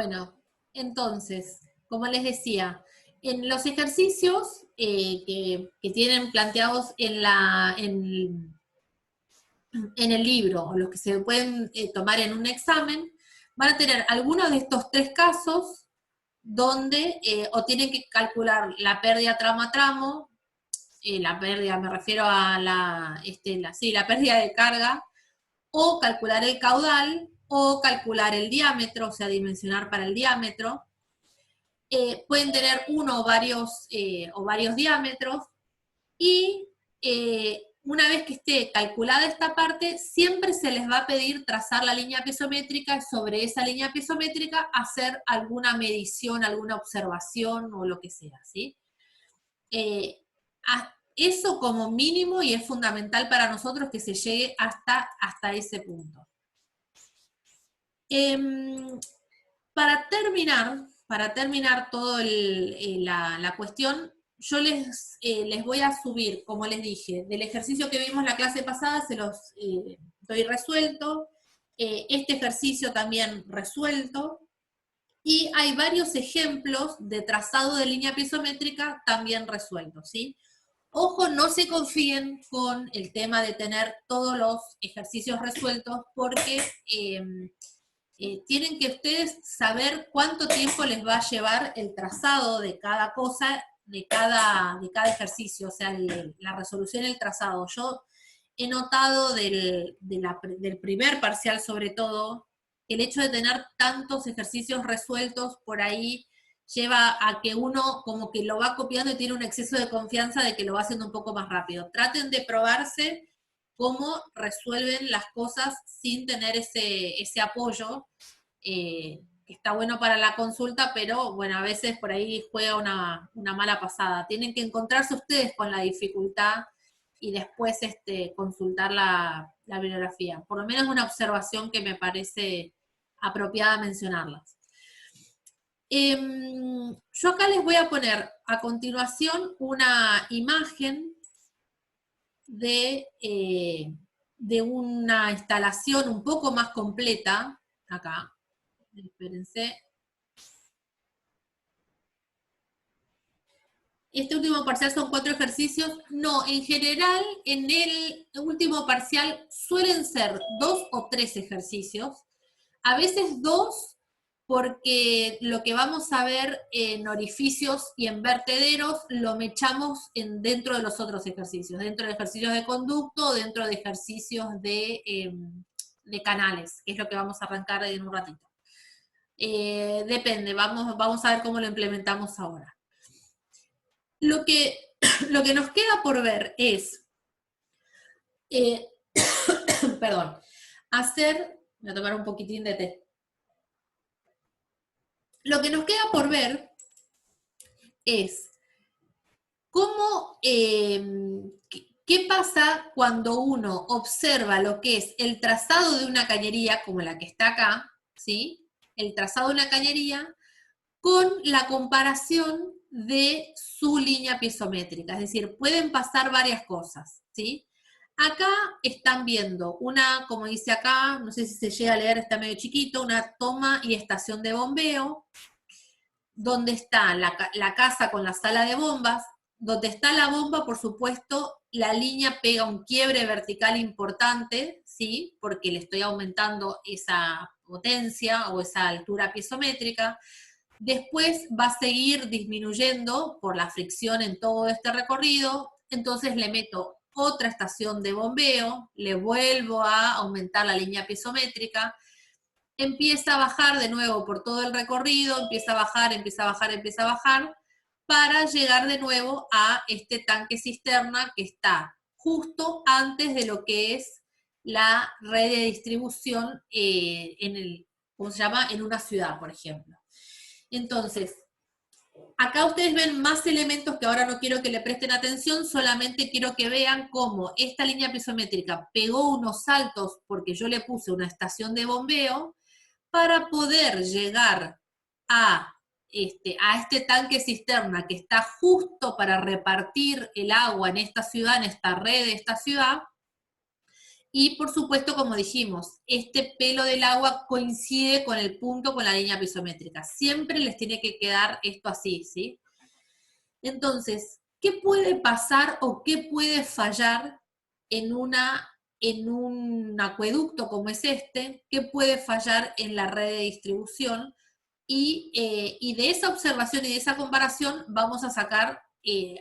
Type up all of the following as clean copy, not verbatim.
Bueno, entonces, como les decía, en los ejercicios que tienen planteados en el libro, o los que se pueden tomar en un examen, van a tener algunos de estos tres casos donde o tienen que calcular la pérdida tramo a tramo, la pérdida, me refiero a la pérdida de carga, o calcular el caudal, o calcular el diámetro, o sea, dimensionar para el diámetro. Pueden tener uno o varios diámetros, y una vez que esté calculada esta parte, siempre se les va a pedir trazar la línea piezométrica, y sobre esa línea piezométrica hacer alguna medición, alguna observación o lo que sea, ¿sí? Eso como mínimo, y es fundamental para nosotros que se llegue hasta ese punto. Para terminar toda la cuestión, yo les voy a subir, como les dije, del ejercicio que vimos la clase pasada, se los doy resuelto, este ejercicio también resuelto, y hay varios ejemplos de trazado de línea piezométrica también resueltos, ¿sí? Ojo, no se confíen con el tema de tener todos los ejercicios resueltos, porque tienen que ustedes saber cuánto tiempo les va a llevar el trazado de cada cosa, de cada ejercicio, o sea, la resolución y el trazado. Yo he notado del primer parcial, sobre todo, el hecho de tener tantos ejercicios resueltos por ahí lleva a que uno como que lo va copiando y tiene un exceso de confianza de que lo va haciendo un poco más rápido. Traten de probarse cómo resuelven las cosas sin tener ese apoyo, que está bueno para la consulta, pero bueno, a veces por ahí juega una mala pasada. Tienen que encontrarse ustedes con la dificultad y después consultar la bibliografía. Por lo menos una observación que me parece apropiada mencionarlas. Yo acá les voy a poner a continuación una imagen de una instalación un poco más completa, acá, espérense. Este último parcial son 4 ejercicios. No, en general, en el último parcial suelen ser 2 o 3 ejercicios. A veces 2, porque lo que vamos a ver en orificios y en vertederos lo mechamos dentro de los otros ejercicios, dentro de ejercicios de conducto, dentro de ejercicios de canales, que es lo que vamos a arrancar en un ratito. Depende, vamos a ver cómo lo implementamos ahora. Lo que nos queda por ver es, perdón, voy a tomar un poquitín de té. Lo que nos queda por ver es cómo, qué pasa cuando uno observa lo que es el trazado de una cañería, como la que está acá, ¿sí? El trazado de una cañería, con la comparación de su línea piezométrica. Es decir, pueden pasar varias cosas, ¿sí? Acá están viendo una, como dice acá, no sé si se llega a leer, está medio chiquito, una toma y estación de bombeo, donde está la casa con la sala de bombas. Donde está la bomba, por supuesto, la línea pega un quiebre vertical importante, ¿sí? Porque le estoy aumentando esa potencia o esa altura piezométrica. Después va a seguir disminuyendo por la fricción en todo este recorrido, entonces le meto otra estación de bombeo, le vuelvo a aumentar la línea piezométrica, empieza a bajar de nuevo por todo el recorrido, empieza a bajar, empieza a bajar, empieza a bajar, para llegar de nuevo a este tanque cisterna que está justo antes de lo que es la red de distribución ¿cómo se llama? En una ciudad, por ejemplo. Entonces, acá ustedes ven más elementos que ahora no quiero que le presten atención, solamente quiero que vean cómo esta línea piezométrica pegó unos saltos porque yo le puse una estación de bombeo para poder llegar a este tanque cisterna que está justo para repartir el agua en esta ciudad, en esta red de esta ciudad, Y por supuesto, como dijimos, este pelo del agua coincide con el punto, con la línea pisométrica. Siempre les tiene que quedar esto así, ¿sí? Entonces, ¿qué puede pasar o qué puede fallar en un acueducto como es este? ¿Qué puede fallar en la red de distribución? Y de esa observación y de esa comparación vamos a sacar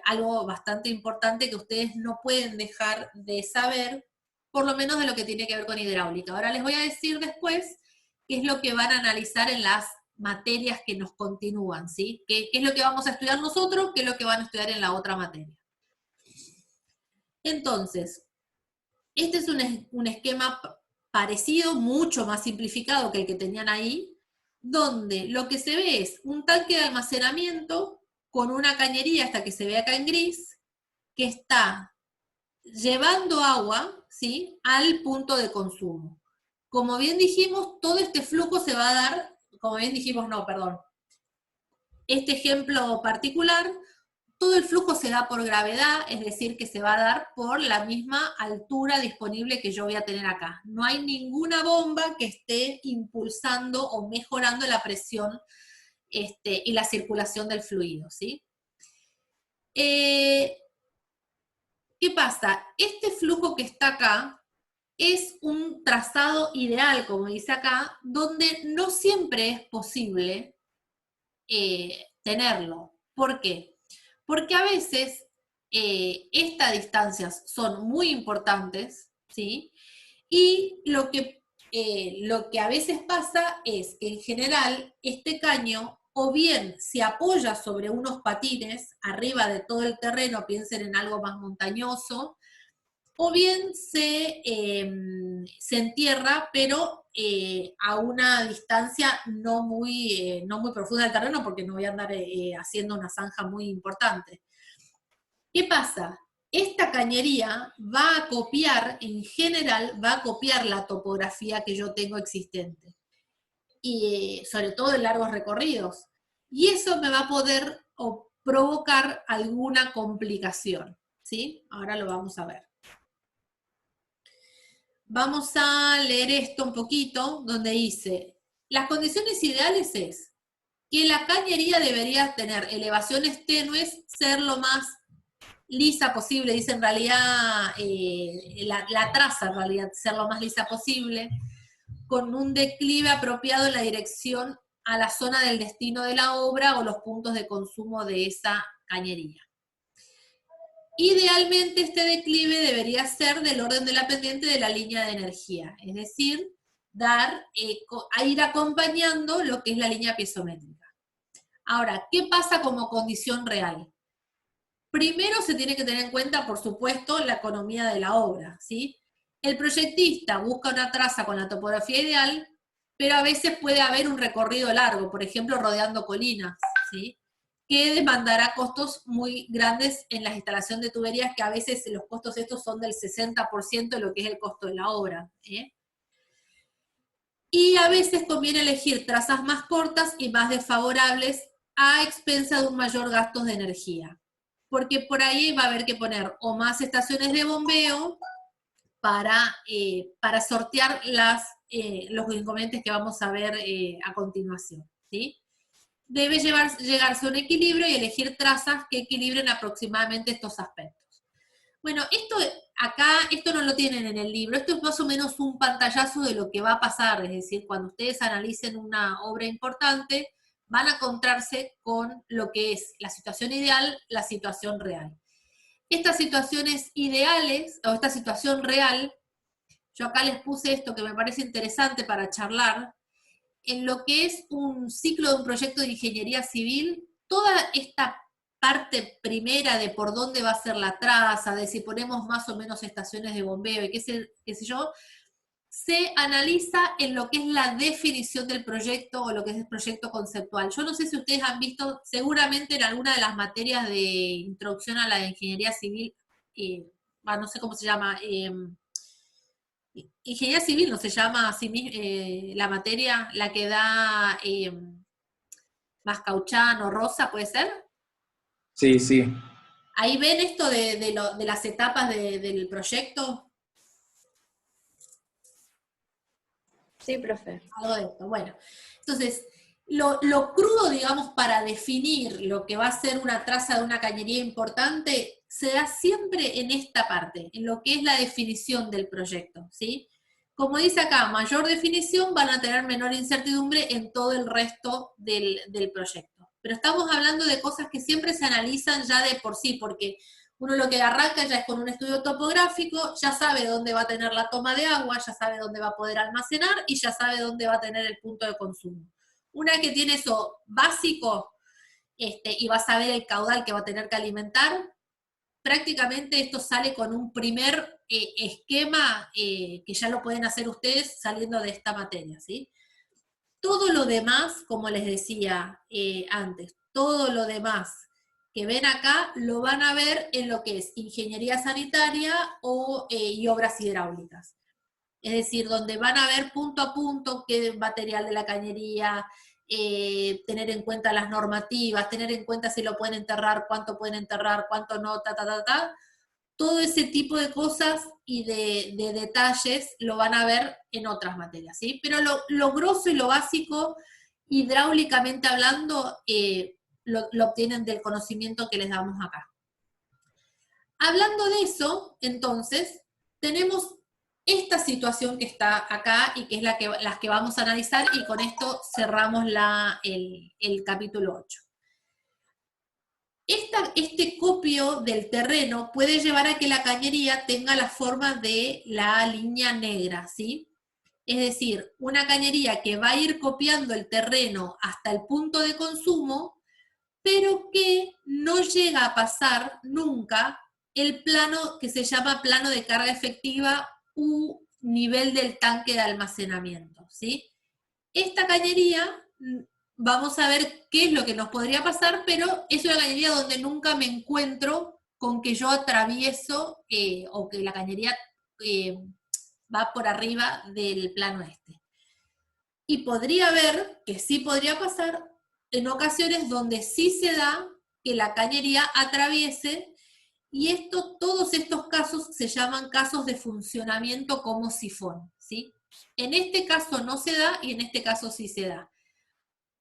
algo bastante importante que ustedes no pueden dejar de saber, por lo menos de lo que tiene que ver con hidráulica. Ahora les voy a decir después qué es lo que van a analizar en las materias que nos continúan, ¿sí? ¿Qué es lo que vamos a estudiar nosotros? ¿Qué es lo que van a estudiar en la otra materia? Entonces, este es un esquema parecido, mucho más simplificado que el que tenían ahí, donde lo que se ve es un tanque de almacenamiento con una cañería, hasta que se ve acá en gris, que está llevando agua, ¿sí?, al punto de consumo. Como bien dijimos, todo este flujo se va a dar, como bien dijimos, no, perdón, este ejemplo particular, todo el flujo se da por gravedad, es decir, que se va a dar por la misma altura disponible que yo voy a tener acá. No hay ninguna bomba que esté impulsando o mejorando la presión y la circulación del fluido, ¿sí? ¿Qué pasa? Este flujo que está acá es un trazado ideal, como dice acá, donde no siempre es posible tenerlo. ¿Por qué? Porque a veces estas distancias son muy importantes, ¿sí? Y lo que a veces pasa es que en general este caño o bien se apoya sobre unos patines arriba de todo el terreno, piensen en algo más montañoso, o bien se entierra, pero a una distancia no muy profunda del terreno, porque no voy a andar haciendo una zanja muy importante. ¿Qué pasa? Esta cañería va a copiar, en general, va a copiar la topografía que yo tengo existente, y sobre todo en largos recorridos. Y eso me va a poder provocar alguna complicación, ¿sí? Ahora lo vamos a ver. Vamos a leer esto un poquito, donde dice, las condiciones ideales es que la cañería debería tener elevaciones tenues, ser lo más lisa posible, dice en realidad, la traza en realidad, ser lo más lisa posible, con un declive apropiado en la dirección a la zona del destino de la obra o los puntos de consumo de esa cañería. Idealmente este declive debería ser del orden de la pendiente de la línea de energía, es decir, a ir acompañando lo que es la línea piezométrica. Ahora, ¿qué pasa como condición real? Primero se tiene que tener en cuenta, por supuesto, la economía de la obra, ¿sí? El proyectista busca una traza con la topografía ideal, pero a veces puede haber un recorrido largo, por ejemplo, rodeando colinas, ¿sí?, que demandará costos muy grandes en la instalación de tuberías, que a veces los costos estos son del 60% de lo que es el costo de la obra, ¿eh? Y a veces conviene elegir trazas más cortas y más desfavorables a expensa de un mayor gasto de energía, porque por ahí va a haber que poner o más estaciones de bombeo para sortear los inconvenientes que vamos a ver a continuación, ¿sí? Debe llegarse a un equilibrio y elegir trazas que equilibren aproximadamente estos aspectos. Bueno, esto no lo tienen en el libro, esto es más o menos un pantallazo de lo que va a pasar, es decir, cuando ustedes analicen una obra importante, van a encontrarse con lo que es la situación ideal, la situación real. Estas situaciones ideales, o esta situación real, yo acá les puse esto que me parece interesante para charlar, en lo que es un ciclo de un proyecto de ingeniería civil, toda esta parte primera de por dónde va a ser la traza, de si ponemos más o menos estaciones de bombeo y qué sé yo, se analiza en lo que es la definición del proyecto o lo que es el proyecto conceptual. Yo no sé si ustedes han visto, seguramente en alguna de las materias de introducción a la ingeniería civil, no sé cómo se llama, ingeniería civil no se llama así la materia, la que da Mascauchán o Rosa, ¿puede ser? Sí, sí. Ahí ven esto de las etapas del proyecto. Sí, profe. Algo de esto. Bueno, entonces, lo crudo, digamos, para definir lo que va a ser una traza de una cañería importante, se da siempre en esta parte, en lo que es la definición del proyecto, ¿sí? Como dice acá, mayor definición van a tener menor incertidumbre en todo el resto del proyecto. Pero estamos hablando de cosas que siempre se analizan ya de por sí, porque uno lo que arranca ya es con un estudio topográfico, ya sabe dónde va a tener la toma de agua, ya sabe dónde va a poder almacenar y ya sabe dónde va a tener el punto de consumo. Una vez que tiene eso básico y va a saber el caudal que va a tener que alimentar, prácticamente esto sale con un primer esquema que ya lo pueden hacer ustedes saliendo de esta materia, ¿sí? Todo lo demás, como les decía antes, todo lo demás que ven acá lo van a ver en lo que es ingeniería sanitaria y obras hidráulicas. Es decir, donde van a ver punto a punto qué material de la cañería, tener en cuenta las normativas, tener en cuenta si lo pueden enterrar, cuánto no, todo ese tipo de cosas y de detalles lo van a ver en otras materias, ¿sí? Pero lo grosso y lo básico, hidráulicamente hablando, lo obtienen del conocimiento que les damos acá. Hablando de eso, entonces, tenemos esta situación que está acá y que es las que vamos a analizar, y con esto cerramos el capítulo 8. Este copio del terreno puede llevar a que la cañería tenga la forma de la línea negra, ¿sí? Es decir, una cañería que va a ir copiando el terreno hasta el punto de consumo, pero que no llega a pasar nunca el plano que se llama plano de carga efectiva u nivel del tanque de almacenamiento, ¿sí? Esta cañería, vamos a ver qué es lo que nos podría pasar, pero es una cañería donde nunca me encuentro con que yo atravieso o que la cañería va por arriba del plano este. Y podría haber, que sí podría pasar, en ocasiones donde sí se da que la cañería atraviese, y todos estos casos se llaman casos de funcionamiento como sifón, ¿sí? En este caso no se da y en este caso sí se da.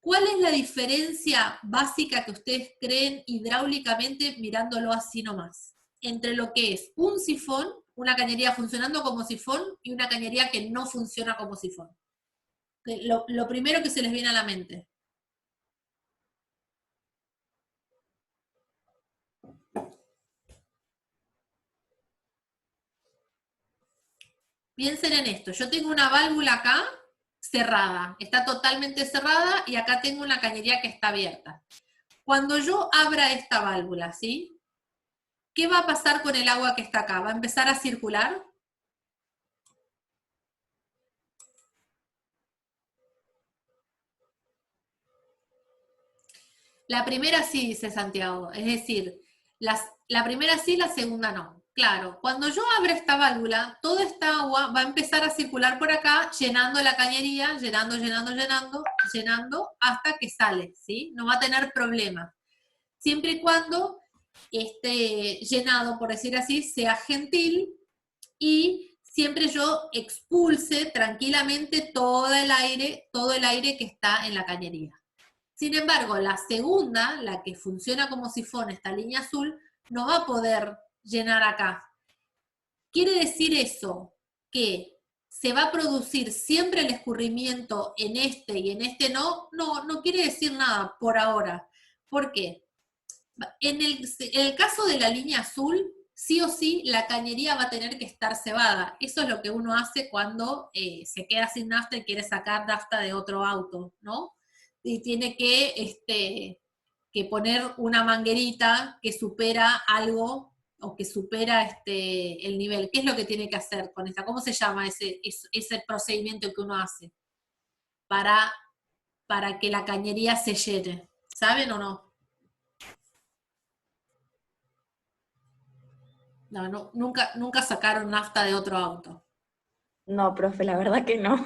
¿Cuál es la diferencia básica que ustedes creen hidráulicamente mirándolo así nomás? Entre lo que es un sifón, una cañería funcionando como sifón, y una cañería que no funciona como sifón. Lo primero que se les viene a la mente. Piensen en esto, yo tengo una válvula acá cerrada, está totalmente cerrada, y acá tengo una cañería que está abierta. Cuando yo abra esta válvula, ¿sí? ¿Qué va a pasar con el agua que está acá? ¿Va a empezar a circular? La primera sí, dice Santiago, es decir, la primera sí, la segunda no. Claro, cuando yo abra esta válvula, toda esta agua va a empezar a circular por acá, llenando la cañería, llenando, hasta que sale, ¿sí? No va a tener problema. Siempre y cuando este llenado, por decir así, sea gentil, y siempre yo expulse tranquilamente todo el aire que está en la cañería. Sin embargo, la segunda, la que funciona como sifón, esta línea azul, no va a poder llenar acá. ¿Quiere decir eso que se va a producir siempre el escurrimiento en este y en este no? No, no quiere decir nada por ahora. ¿Por qué? En el caso de la línea azul, sí o sí, la cañería va a tener que estar cebada. Eso es lo que uno hace cuando se queda sin nafta y quiere sacar nafta de otro auto, ¿no? Y tiene que poner una manguerita que supera algo, o que supera el nivel. ¿Qué es lo que tiene que hacer con esta? ¿Cómo se llama ese procedimiento que uno hace para que la cañería se llene? ¿Saben o no? No, nunca sacaron nafta de otro auto. No, profe, la verdad que no.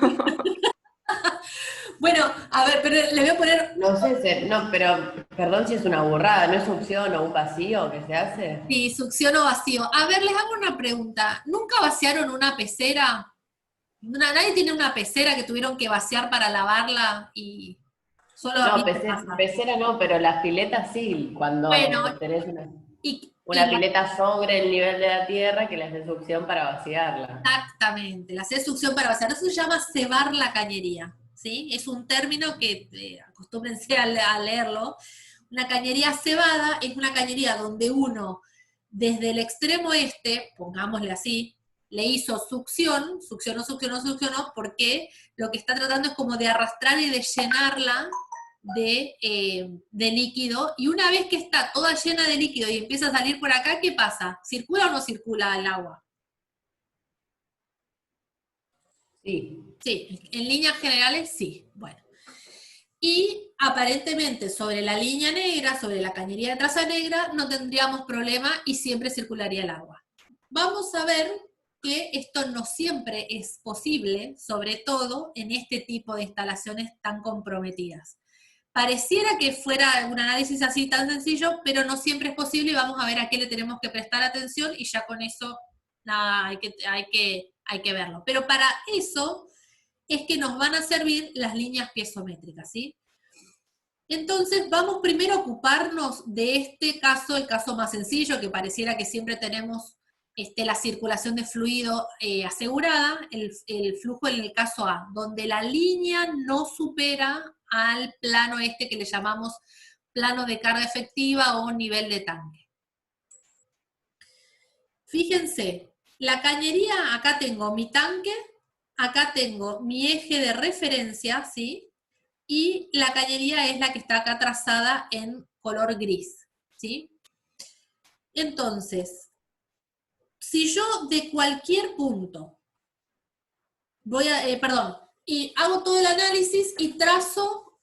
Bueno, a ver, pero le voy a poner... No sé, no, pero perdón si es una burrada, ¿no es succión o un vacío que se hace? Sí, succión o vacío. A ver, les hago una pregunta. ¿Nunca vaciaron una pecera? Nadie tiene una pecera que tuvieron que vaciar para lavarla y solo a mí No, me pasa. pecera no, pero las piletas sí, Bueno, cuando tenés y una pileta sobre el nivel de la tierra que le hace succión para vaciarla. exactamente, la succión para vaciar. Eso se llama cebar la cañería, ¿sí? Es un término que acostúmbrense a leerlo. Una cañería cebada es una cañería donde uno, desde el extremo este, pongámosle así, le hizo succión, succionó, succionó, succionó, porque lo que está tratando es como de arrastrar y de llenarla de líquido, y una vez que está toda llena de líquido y empieza a salir por acá, ¿qué pasa? ¿Circula o no circula el agua? Sí. Sí, en líneas generales sí. Bueno. Y aparentemente sobre la línea negra, sobre la cañería de traza negra, no tendríamos problema y siempre circularía el agua. Vamos a ver que esto no siempre es posible, sobre todo en este tipo de instalaciones tan comprometidas. Pareciera que fuera un análisis así tan sencillo, pero no siempre es posible y vamos a ver a qué le tenemos que prestar atención y ya con eso nada, hay que verlo. Pero para eso es que nos van a servir las líneas piezométricas, ¿sí? Entonces vamos primero a ocuparnos de este caso, el caso más sencillo, que pareciera que siempre tenemos la circulación de fluido asegurada, el flujo en el caso A, donde la línea no supera al plano este que le llamamos plano de carga efectiva o nivel de tanque. Fíjense, la cañería, acá tengo mi tanque, acá tengo mi eje de referencia, ¿sí? Y la cañería es la que está acá trazada en color gris, ¿sí? Entonces, si yo de cualquier punto y hago todo el análisis y trazo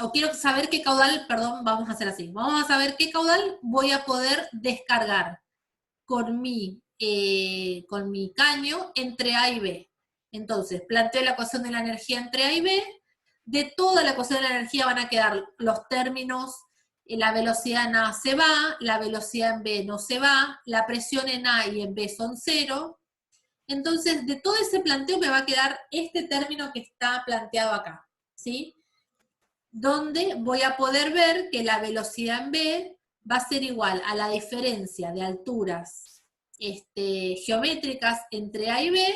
o quiero saber qué caudal, perdón, vamos a hacer así, vamos a saber qué caudal voy a poder descargar con mi caño entre A y B. Entonces, planteo la ecuación de la energía entre A y B. De toda la ecuación de la energía van a quedar los términos, la velocidad en A se va, la velocidad en B no se va, la presión en A y en B son 0. Entonces, de todo ese planteo me va a quedar este término que está planteado acá, ¿sí? Donde voy a poder ver que la velocidad en B va a ser igual a la diferencia de alturas geométricas entre A y B,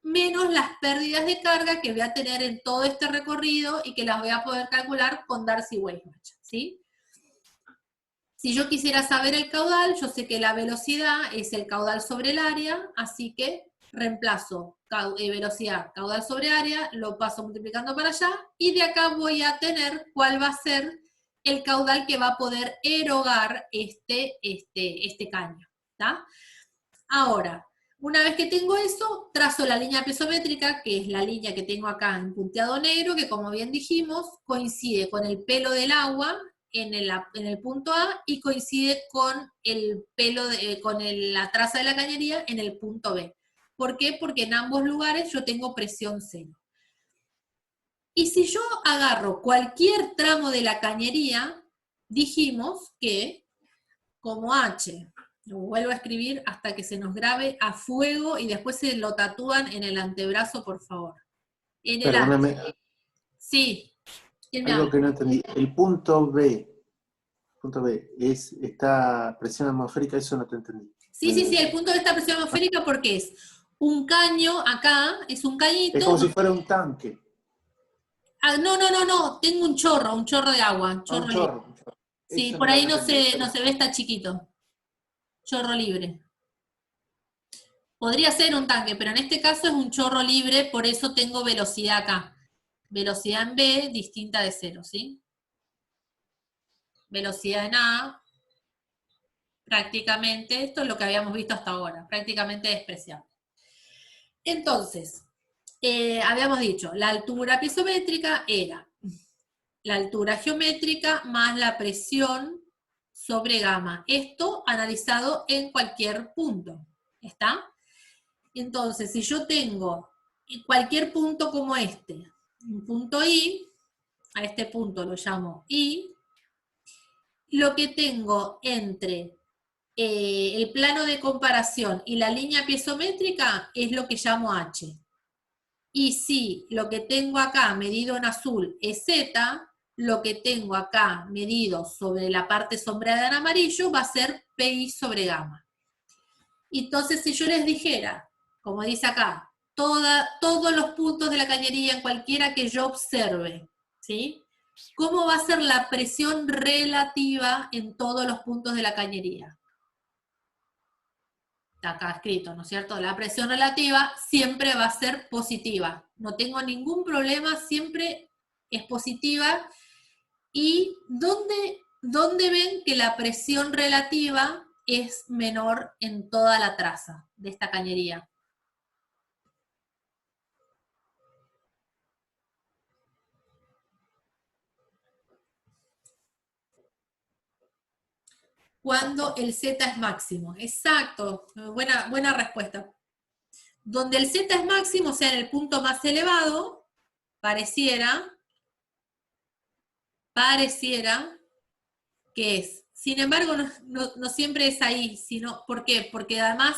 menos las pérdidas de carga que voy a tener en todo este recorrido y que las voy a poder calcular con Darcy-Weisbach, ¿sí? Si yo quisiera saber el caudal, yo sé que la velocidad es el caudal sobre el área, así que reemplazo velocidad, caudal sobre área, lo paso multiplicando para allá, y de acá voy a tener cuál va a ser el caudal que va a poder erogar este caño, ¿tá? Ahora, una vez que tengo eso, trazo la línea piezométrica, que es la línea que tengo acá en punteado negro, que como bien dijimos, coincide con el pelo del agua en el punto A y coincide con el pelo la traza de la cañería en el punto B. ¿Por qué? Porque en ambos lugares yo tengo presión cero. Y si yo agarro cualquier tramo de la cañería, dijimos que como H, lo vuelvo a escribir hasta que se nos grabe a fuego y después se lo tatúan en el antebrazo, por favor. En el Perdóname, H. Sí. ¿Quién me algo habla? que no entendí. El punto B, esta presión atmosférica, eso no te entendí. Sí, el punto de esta presión atmosférica porque es un caño acá, es un Es cañito. como si fuera un tanque. No, tengo un chorro de agua, un Ah, un chorro libre. chorro. Un chorro. Sí, Eso por no lo ahí entendí. no se ve, está chiquito. Chorro libre. Podría ser un tanque, pero en este caso es un chorro libre, por eso tengo velocidad acá. Velocidad en B distinta de 0, ¿sí? Velocidad en A, prácticamente, esto es lo que habíamos visto hasta ahora, prácticamente despreciable. Entonces, habíamos dicho, la altura piezométrica era la altura geométrica más la presión sobre gamma. Esto analizado en cualquier punto, ¿está? Entonces, si yo tengo cualquier punto como este, un punto I, a este punto lo llamo I, lo que tengo entre el plano de comparación y la línea piezométrica es lo que llamo H. Y si lo que tengo acá medido en azul es Z, lo que tengo acá medido sobre la parte sombreada en amarillo va a ser PI sobre gamma. Entonces, si yo les dijera, como dice acá, todos los puntos de la cañería en cualquiera que yo observe, ¿sí? ¿Cómo va a ser la presión relativa en todos los puntos de la cañería? Está acá escrito, ¿no es cierto? La presión relativa siempre va a ser positiva. No tengo ningún problema, siempre es positiva. ¿Y dónde ven que la presión relativa es menor en toda la traza de esta cañería? Cuando el Z es máximo. Exacto, buena respuesta. Donde el Z es máximo, o sea, en el punto más elevado, pareciera que es. Sin embargo, no siempre es ahí, sino, ¿por qué? Porque además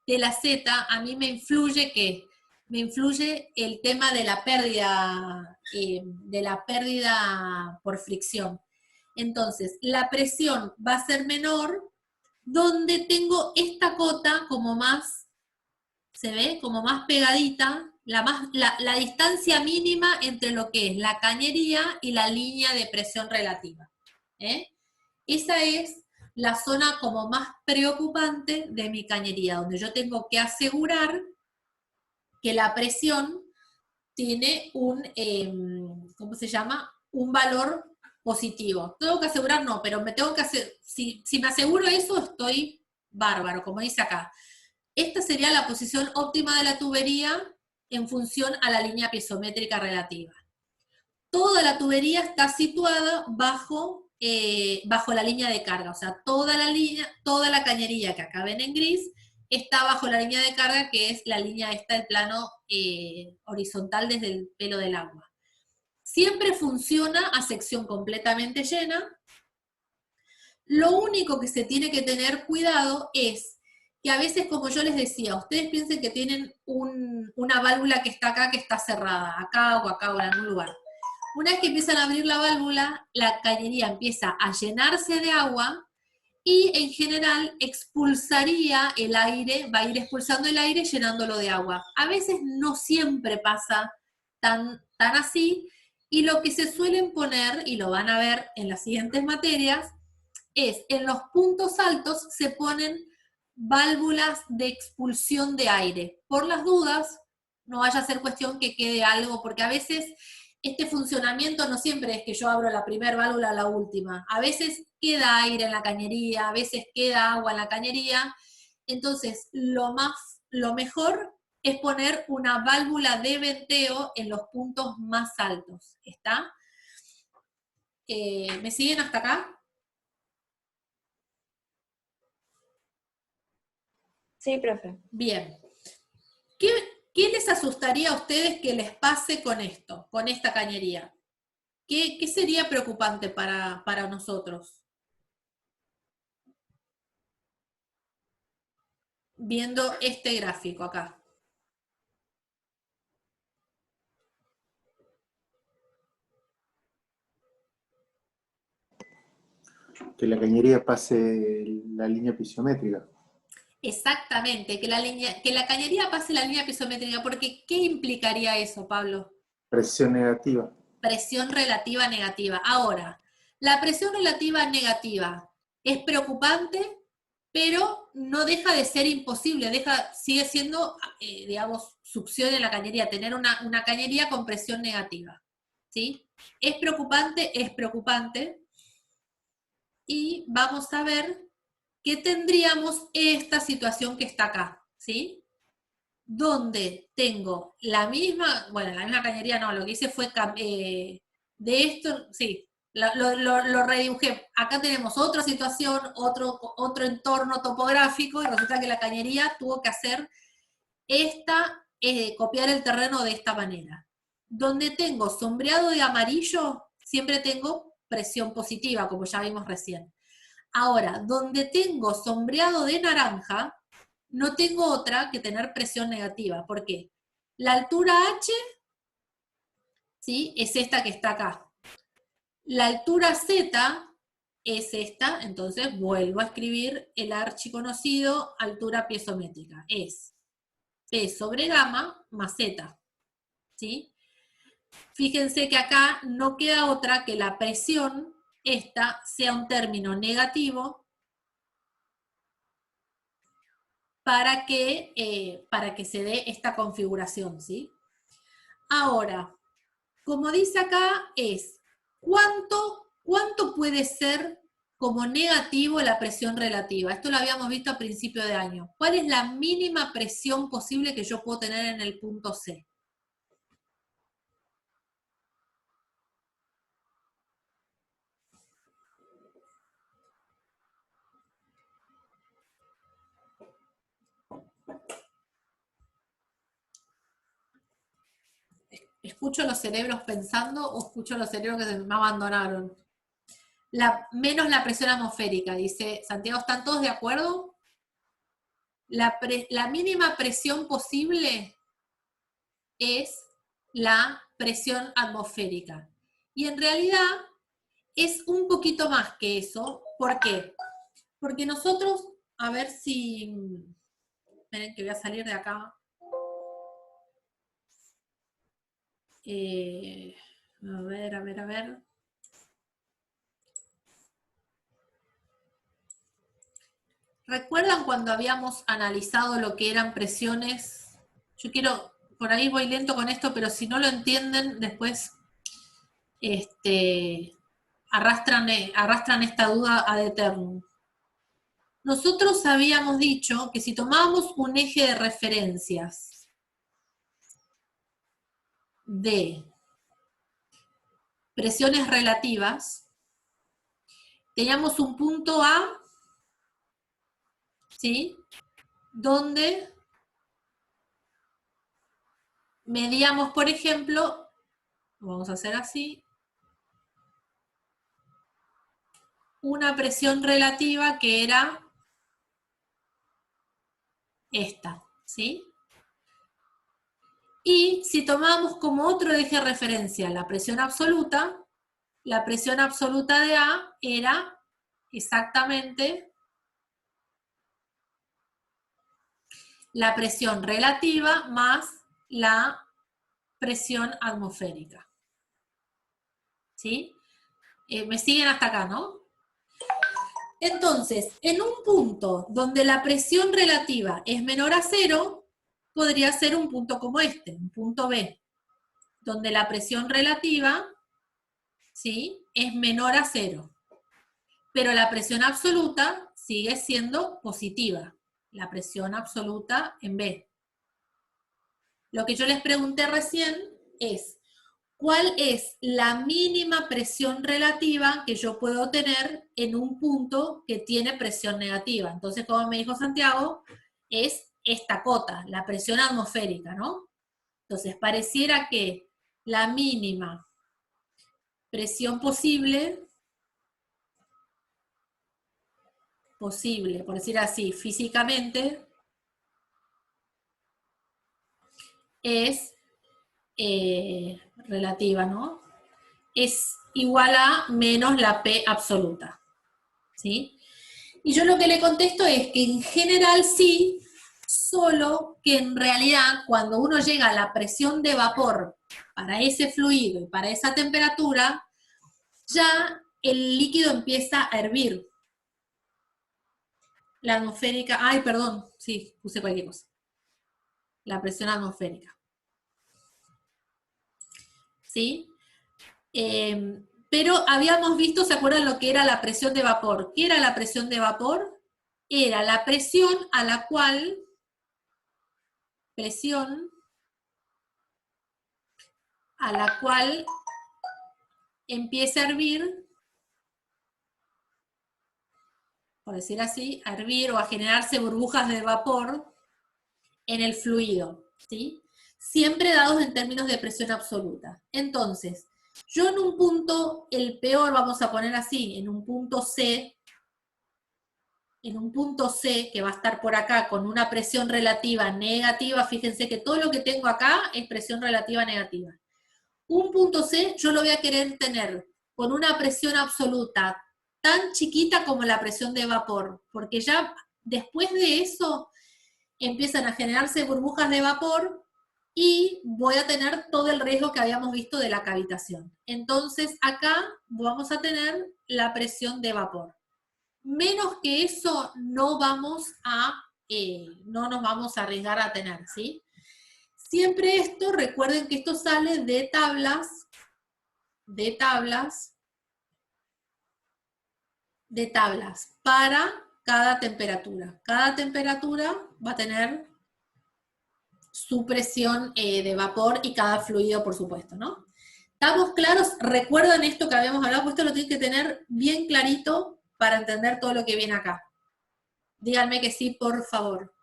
de la Z, a mí me influye ¿qué? Me influye el tema de la pérdida por fricción. Entonces, la presión va a ser menor donde tengo esta cota como más, ¿se ve? Como más pegadita, la distancia mínima entre lo que es la cañería y la línea de presión relativa. Esa es la zona como más preocupante de mi cañería, donde yo tengo que asegurar que la presión tiene ¿cómo se llama? Un valor positivo. Tengo que asegurar, no, pero me tengo que hacer, si me aseguro eso, estoy bárbaro, como dice acá. Esta sería la posición óptima de la tubería en función a la línea piezométrica relativa. Toda la tubería está situada bajo la línea de carga, o sea, toda la cañería que acá ven en gris está bajo la línea de carga, que es la línea esta del plano horizontal desde el pelo del agua. Siempre funciona a sección completamente llena. Lo único que se tiene que tener cuidado es que a veces, como yo les decía, ustedes piensen que tienen una válvula que está acá, que está cerrada, acá o en algún lugar. Una vez que empiezan a abrir la válvula, la cañería empieza a llenarse de agua y en general expulsaría el aire, va a ir expulsando el aire llenándolo de agua. A veces no siempre pasa tan así, y lo que se suelen poner, y lo van a ver en las siguientes materias, es en los puntos altos se ponen válvulas de expulsión de aire. Por las dudas, no vaya a ser cuestión que quede algo, porque a veces este funcionamiento no siempre es que yo abro la primera válvula a la última. A veces queda aire en la cañería, a veces queda agua en la cañería. Entonces, lo mejor es poner una válvula de venteo en los puntos más altos. ¿Está? ¿Me siguen hasta acá? Sí, profe. Bien. ¿Qué les asustaría a ustedes que les pase con esto, con esta cañería? ¿Qué sería preocupante para nosotros? Viendo este gráfico acá. Que la cañería pase la línea piezométrica. Exactamente, que la cañería pase la línea piezométrica, porque ¿qué implicaría eso, Pablo? Presión negativa. Presión relativa negativa. Ahora, la presión relativa negativa es preocupante, pero no deja de ser imposible, sigue siendo, digamos, succión en la cañería, tener una cañería con presión negativa, ¿sí? Es preocupante, y vamos a ver que tendríamos esta situación que está acá, ¿sí? Donde tengo la misma cañería no, lo que hice fue, de esto, sí, lo redibujé. Acá tenemos otra situación, otro entorno topográfico, y resulta que la cañería tuvo que hacer copiar el terreno de esta manera. Donde tengo sombreado de amarillo, siempre tengo presión positiva, como ya vimos recién. Ahora, donde tengo sombreado de naranja, no tengo otra que tener presión negativa. ¿Por qué? La altura H, ¿sí?, es esta que está acá. La altura Z es esta, entonces vuelvo a escribir el archiconocido altura piezométrica. Es P sobre gamma más Z, ¿sí? Fíjense que acá no queda otra que la presión, esta, sea un término negativo para que se dé esta configuración, ¿sí? Ahora, como dice acá, es ¿cuánto puede ser como negativo la presión relativa? Esto lo habíamos visto a principio de año. ¿Cuál es la mínima presión posible que yo puedo tener en el punto C? ¿Escucho los cerebros pensando o escucho los cerebros que me abandonaron? Menos la presión atmosférica, dice Santiago. ¿Están todos de acuerdo? La mínima presión posible es la presión atmosférica. Y en realidad es un poquito más que eso. ¿Por qué? Porque nosotros, a ver si... Esperen que voy a salir de acá. A ver. ¿Recuerdan cuando habíamos analizado lo que eran presiones? Yo quiero, por ahí voy lento con esto, pero si no lo entienden, después arrastran esta duda ad eternum. Nosotros habíamos dicho que si tomábamos un eje de referencias de presiones relativas, teníamos un punto A, ¿sí?, donde medíamos, por ejemplo, vamos a hacer así, una presión relativa que era esta, ¿sí? Y si tomamos como otro eje de referencia la presión absoluta de A era exactamente la presión relativa más la presión atmosférica. ¿Sí? ¿Me siguen hasta acá, no? Entonces, en un punto donde la presión relativa es menor a 0, podría ser un punto como este, un punto B, donde la presión relativa, ¿sí?, es menor a 0. Pero la presión absoluta sigue siendo positiva, la presión absoluta en B. Lo que yo les pregunté recién es, ¿cuál es la mínima presión relativa que yo puedo tener en un punto que tiene presión negativa? Entonces, como me dijo Santiago, es esta cota, la presión atmosférica, ¿no? Entonces, pareciera que la mínima presión posible, por decir así, físicamente, es relativa, ¿no? Es igual a menos la P absoluta, ¿sí? Y yo lo que le contesto es que en general sí, solo que en realidad cuando uno llega a la presión de vapor para ese fluido y para esa temperatura, ya el líquido empieza a hervir. La atmosférica, ay, perdón, sí, puse cualquier cosa. La presión atmosférica. ¿Sí? Pero habíamos visto, ¿se acuerdan lo que era la presión de vapor? ¿Qué era la presión de vapor? Era la presión a la cual empieza a hervir, por decir así, a hervir o a generarse burbujas de vapor en el fluido, ¿sí? Siempre dados en términos de presión absoluta. Entonces, yo en un punto, el peor, vamos a poner así, en un punto C, en un punto C, que va a estar por acá, con una presión relativa negativa, fíjense que todo lo que tengo acá es presión relativa negativa. Un punto C yo lo voy a querer tener con una presión absoluta tan chiquita como la presión de vapor, porque ya después de eso empiezan a generarse burbujas de vapor y voy a tener todo el riesgo que habíamos visto de la cavitación. Entonces acá vamos a tener la presión de vapor. Menos que eso no nos vamos a arriesgar a tener, ¿sí? Siempre esto, recuerden que esto sale de tablas para cada temperatura. Cada temperatura va a tener su presión de vapor y cada fluido, por supuesto, ¿no? ¿Estamos claros? ¿Recuerdan esto que habíamos hablado? Pues esto lo tienen que tener bien clarito para entender todo lo que viene acá. Díganme que sí, por favor.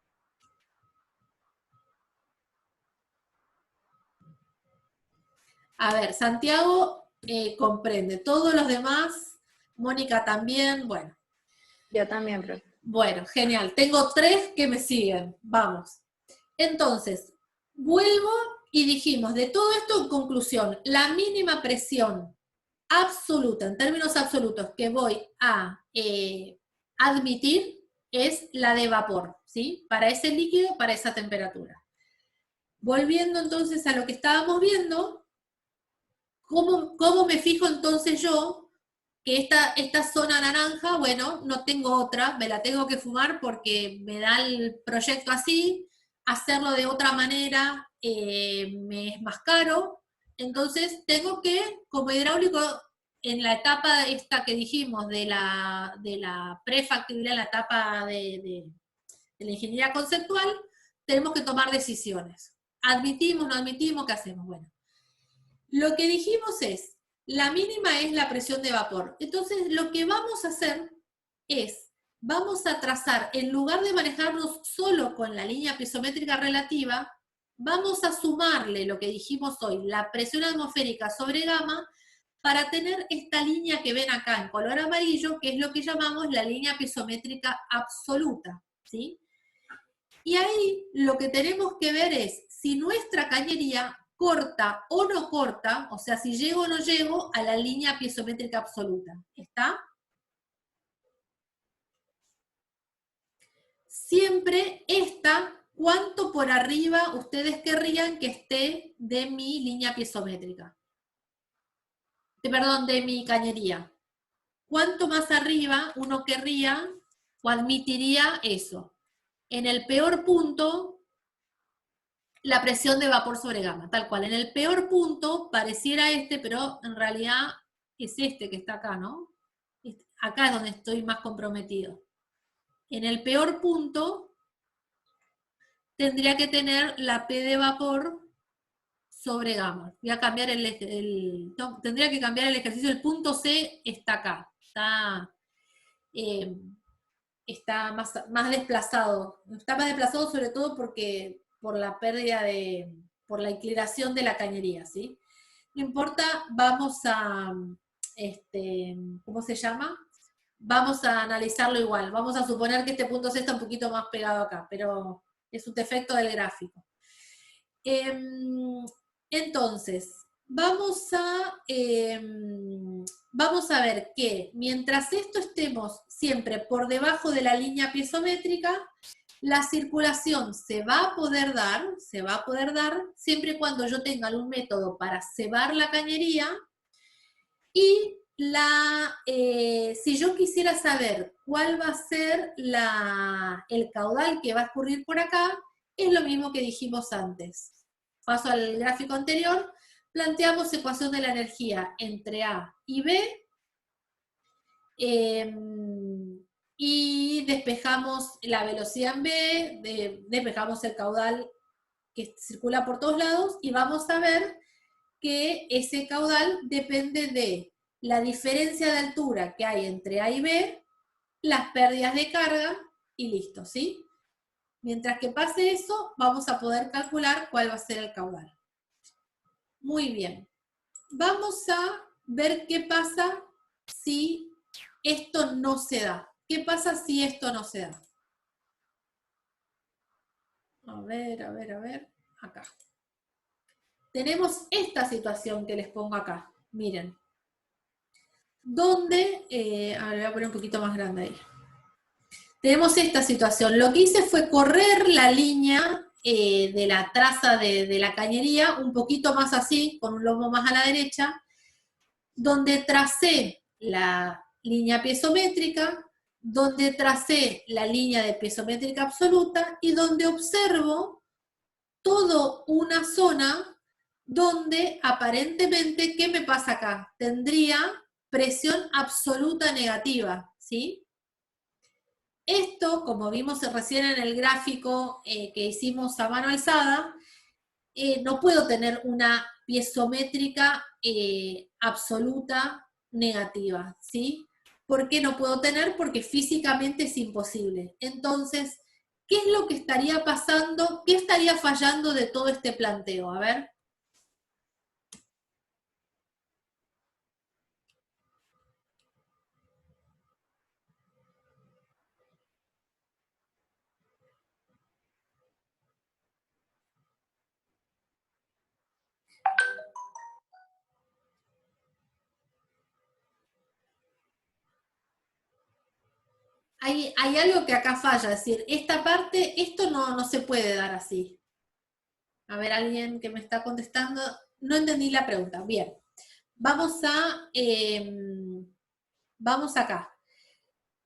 A ver, Santiago comprende. Todos los demás, Mónica también, bueno. Yo también, profe. Bueno, genial. Tengo 3 que me siguen. Vamos. Entonces, vuelvo y dijimos, de todo esto en conclusión, la mínima presión absoluta, en términos absolutos, que voy a admitir es la de vapor, ¿sí? Para ese líquido, para esa temperatura. Volviendo entonces a lo que estábamos viendo, ¿cómo me fijo entonces yo que esta zona naranja, bueno, no tengo otra, me la tengo que fumar porque me da el proyecto así, hacerlo de otra manera me es más caro, entonces tengo que, como hidráulico, en la etapa esta que dijimos de la prefactibilidad, en la etapa de la ingeniería conceptual, tenemos que tomar decisiones. ¿Admitimos, no admitimos? ¿Qué hacemos? Bueno, lo que dijimos es, la mínima es la presión de vapor. Entonces, lo que vamos a hacer es, vamos a trazar, en lugar de manejarnos solo con la línea piezométrica relativa, vamos a sumarle lo que dijimos hoy, la presión atmosférica sobre gamma, para tener esta línea que ven acá en color amarillo, que es lo que llamamos la línea piezométrica absoluta, ¿sí? Y ahí lo que tenemos que ver es si nuestra cañería corta o no corta, o sea, si llego o no llego a la línea piezométrica absoluta. ¿Está? Siempre está cuánto por arriba ustedes querrían que esté de mi línea piezométrica. Perdón, de mi cañería. ¿Cuánto más arriba uno querría o admitiría eso? En el peor punto, la presión de vapor sobre gamma, tal cual. En el peor punto pareciera pero en realidad es este que está acá, ¿no? Acá es donde estoy más comprometido. En el peor punto tendría que tener la P de vapor sobre gamma. Voy a cambiar tendría que cambiar el ejercicio. El punto C está acá. Está más desplazado. Está más desplazado sobre todo por la pérdida por la inclinación de la cañería, ¿sí? No importa, vamos a, ¿cómo se llama? Vamos a analizarlo igual. Vamos a suponer que este punto C está un poquito más pegado acá, pero es un defecto del gráfico. Entonces, vamos a ver que mientras esto estemos siempre por debajo de la línea piezométrica, la circulación se va a poder dar siempre y cuando yo tenga algún método para cebar la cañería y si yo quisiera saber cuál va a ser el caudal que va a escurrir por acá, es lo mismo que dijimos antes. Paso al gráfico anterior, planteamos ecuación de la energía entre A y B, y despejamos la velocidad en B, despejamos el caudal que circula por todos lados, y vamos a ver que ese caudal depende de la diferencia de altura que hay entre A y B, las pérdidas de carga, y listo, ¿sí? Mientras que pase eso, vamos a poder calcular cuál va a ser el caudal. Muy bien. Vamos a ver qué pasa si esto no se da. ¿qué pasa si esto no se da? A ver, acá. Tenemos esta situación que les pongo acá, miren. Donde, a ver, voy a poner un poquito más grande ahí. Tenemos esta situación. Lo que hice fue correr la línea de la traza de la cañería, un poquito más así, con un lomo más a la derecha, donde tracé la línea piezométrica, donde tracé la línea de piezométrica absoluta y donde observo toda una zona donde aparentemente, ¿qué me pasa acá? Tendría presión absoluta negativa, ¿sí? Esto, como vimos recién en el gráfico que hicimos a mano alzada, no puedo tener una piezométrica absoluta negativa, ¿sí? ¿Por qué no puedo tener? Porque físicamente es imposible. Entonces, ¿qué es lo que estaría pasando? ¿Qué estaría fallando de todo este planteo? A ver. Hay algo que acá falla, es decir, esta parte, esto no se puede dar así. A ver, alguien que me está contestando, no entendí la pregunta. Bien, vamos acá.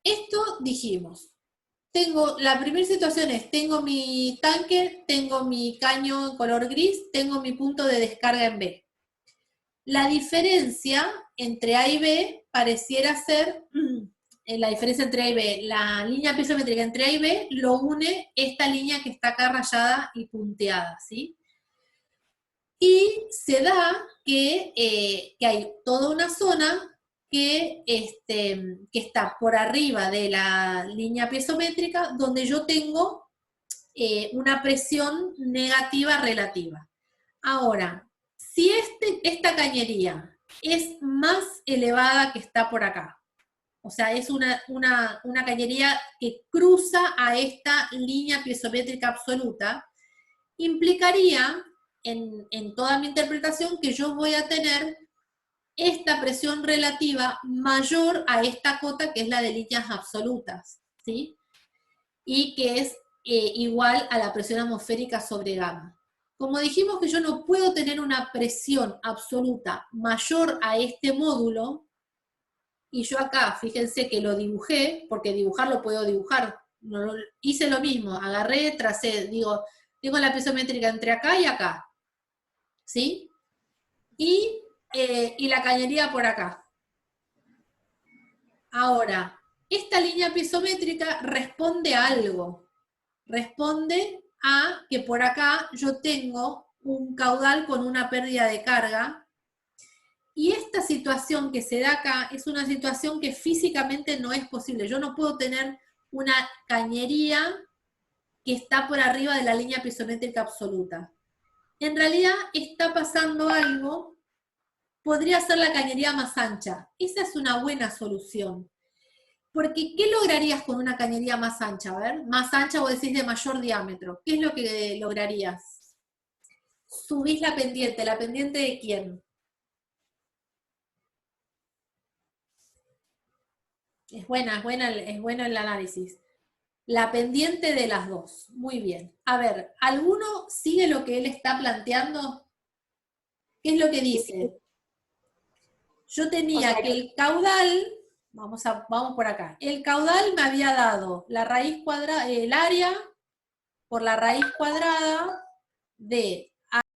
Esto dijimos, la primera situación es, tengo mi tanque, tengo mi caño en color gris, tengo mi punto de descarga en B. La diferencia entre A y B pareciera ser, la diferencia entre A y B, la línea piezométrica entre A y B lo une esta línea que está acá rayada y punteada, ¿sí? Y se da que hay toda una zona que está por arriba de la línea piezométrica, donde yo tengo una presión negativa relativa. Ahora, si esta cañería es más elevada que está por acá, o sea, es una cañería que cruza a esta línea piezométrica absoluta, implicaría en toda mi interpretación que yo voy a tener esta presión relativa mayor a esta cota que es la de líneas absolutas, ¿sí? Y que es igual a la presión atmosférica sobre gamma. Como dijimos que yo no puedo tener una presión absoluta mayor a este módulo, y yo acá, fíjense que lo dibujé, porque dibujarlo puedo dibujar, hice lo mismo, agarré, tracé, digo, tengo la piezométrica entre acá y acá, ¿sí? Y la cañería por acá. Ahora, esta línea piezométrica responde a algo. Responde a que por acá yo tengo un caudal con una pérdida de carga, y esta situación que se da acá es una situación que físicamente no es posible. Yo no puedo tener una cañería que está por arriba de la línea piezométrica absoluta. En realidad está pasando algo, podría ser la cañería más ancha. Esa es una buena solución. Porque, ¿qué lograrías con una cañería más ancha? A ver, más ancha o decís de mayor diámetro. ¿Qué es lo que lograrías? Subís la pendiente de quién? Es bueno el análisis. La pendiente de las dos. Muy bien. A ver, ¿alguno sigue lo que él está planteando? ¿Qué es lo que dice? Yo tenía que el caudal, vamos por acá, el caudal me había dado la raíz cuadrada, el área por la raíz cuadrada de